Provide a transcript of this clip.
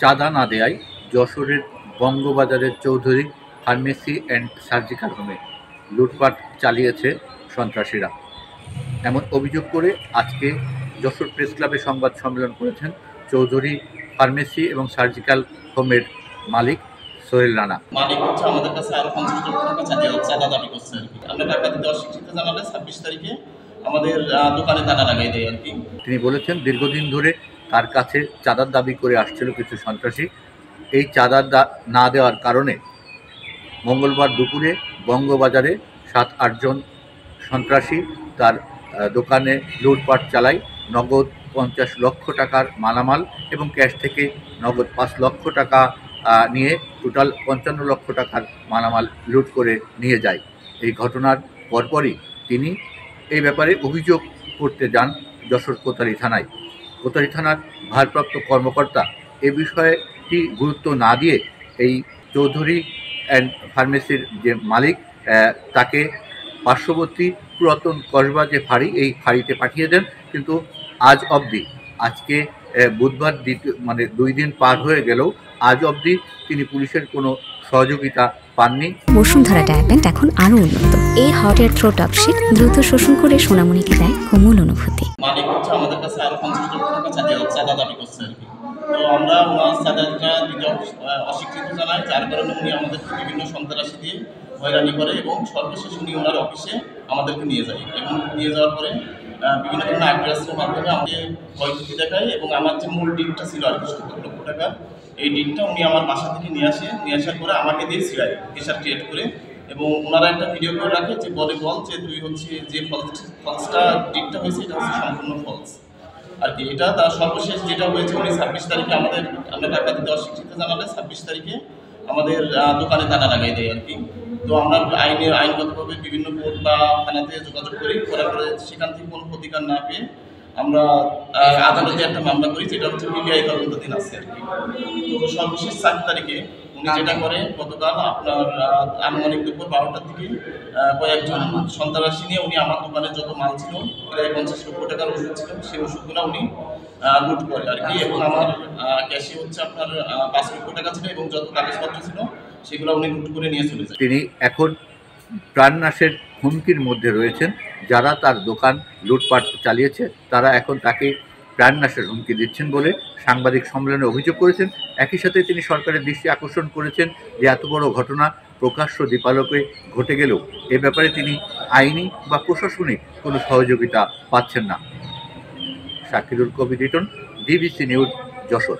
চাঁদা না দেয়ায় যশোরের বঙ্গবাজারের চৌধুরী ফার্মেসি অ্যান্ড সার্জিক্যাল হোমে লুটপাট চালিয়েছে সন্ত্রাসীরা। এমন অভিযোগ করে আজকে যশোর প্রেস ক্লাবে সংবাদ সম্মেলন করেছেন চৌধুরী ফার্মেসি এবং সার্জিক্যাল হোমের মালিক সোহেল রানা। মালিক হচ্ছে আমাদের কাছে আরো 50 লক্ষ টাকা চাঁদা দাবি করছে আর কি। আমরা টাকা দিতে অস্বীকৃতি জানালে 26 তারিখে আমাদের দোকানে তালা লাগাই দেয় আর কি। তিনি বলেছেন দীর্ঘদিন ধরে তার কাছে চাঁদার দাবি করে আসছিল কিছু সন্ত্রাসী। এই চাঁদার না দেওয়ার কারণে মঙ্গলবার দুপুরে বঙ্গবাজারে 7-8 জন সন্ত্রাসী তার দোকানে লুটপাট চালায়। নগদ 50 লক্ষ টাকার মালামাল এবং ক্যাশ থেকে নগদ 5 লক্ষ টাকা নিয়ে টোটাল 55 লক্ষ টাকার মালামাল লুট করে নিয়ে যায়। এই ঘটনার পরপরই তিনি এই ব্যাপারে অভিযোগ করতে যান যশোর কোতোয়ালি থানায়। কোতোয়ালি থানার ভারপ্রাপ্ত কর্মকর্তা এ বিষয়টি গুরুত্ব না দিয়ে এই চৌধুরী অ্যান্ড ফার্মেসির যে মালিক তাকে পার্শ্ববর্তী পুরাতন কসবা যে ফাঁড়ি, এই ফাঁড়িতে পাঠিয়ে দেন। কিন্তু আজ অবধি, আজকে বুধবার মানে 2 দিন পার হয়ে গেলেও আজ অবধি তিনি পুলিশের কোনো সহযোগিতা পাননি। বসুন্ধরা ডায়াপেন্ট এখন আরো উন্নত। এই hot air through top sheet দ্রুত শোষণ করে সোনামণিকে দেয় কোমল অনুভূতি। মালিক হচ্ছে আমাদের কাছে আরো 50 লক্ষ টাকা চাঁদা দাবি করছে আর কি। তো আমরা চাঁদাটা দিতে অস্বীকৃতি জানাই, যার কারণে উনি আমাদেরকে বিভিন্ন সন্ত্রাসী দিয়ে হয়রানি করে এবং সর্বশেষ উনি ওনার অফিসে আমাদেরকে নিয়ে যায় এবং নিয়ে যাওয়ার পরে বিভিন্ন ধরনের আগ্রাসের মাধ্যমে আমাদের ক্ষয়ক্ষতি দেখায় এবং আমার যে মূল ডিটটা ছিল আর কি 70 লক্ষ টাকা, এই ডিটটা উনি আমার বাসা থেকে নিয়ে আসার পরে আমাকে দিয়ে ছিড়ায়, প্রেশার ক্রিয়েট করে। এবং ওনারা একটা ভিডিও করে রাখে যে বল যে তুই হচ্ছে যে ফলসটা ডিটটা হয়েছে এটা হচ্ছে সম্পূর্ণ ফলস আর কি। এটা তার সর্বশেষ যেটা হয়েছে উনি 26 তারিখে আমরা টাকা দিতে অস্বীকৃতি জানালে 26 তারিখে আমাদের দোকানে তালা লাগাই দেয় আর কি। তো আমরা আইনগতভাবে বিভিন্ন কোর্ট বা থানাতে যোগাযোগ করি, করার পরে সেখান থেকে কোনো প্রতিকার না পেয়ে আমরা আদালতে একটা মামলা করি, যেটা হচ্ছে পিবিআই তদন্তাধীন আছে আর কি। তো সর্বশেষ 7 তারিখে উনি যেটা করে, গতকাল আপনার আনুমানিক দুপুর 12টার দিকে কয়েকজন সন্ত্রাসী নিয়ে উনি আমার দোকানে যত মাল ছিল, প্রায় 50 লক্ষ টাকার ওষুধ ছিল, সেই ওষুধগুলো উনি লুট করে আর কি। এবং আমার ক্যাশে হচ্ছে আপনার 5 লক্ষ টাকা ছিল এবং যত কাগজপত্র ছিল সেগুলো উনি লুট করে নিয়ে চলে যায়। তিনি এখন প্রাণনাশের হুমকির মধ্যে রয়েছেন। যারা তার দোকান লুটপাট চালিয়েছে তারা এখন তাকে প্রাণনাশের হুমকি দিচ্ছেন বলে সাংবাদিক সম্মেলনে অভিযোগ করেছেন। একই সাথে তিনি সরকারের দৃষ্টি আকর্ষণ করেছেন যে এত বড় ঘটনা প্রকাশ্য দীপালোকে ঘটে গেলেও এ ব্যাপারে তিনি আইনি বা প্রশাসনিক কোনো সহযোগিতা পাচ্ছেন না। শাকিরুল কবির রিটন, ডিবিসি নিউজ, যশোর।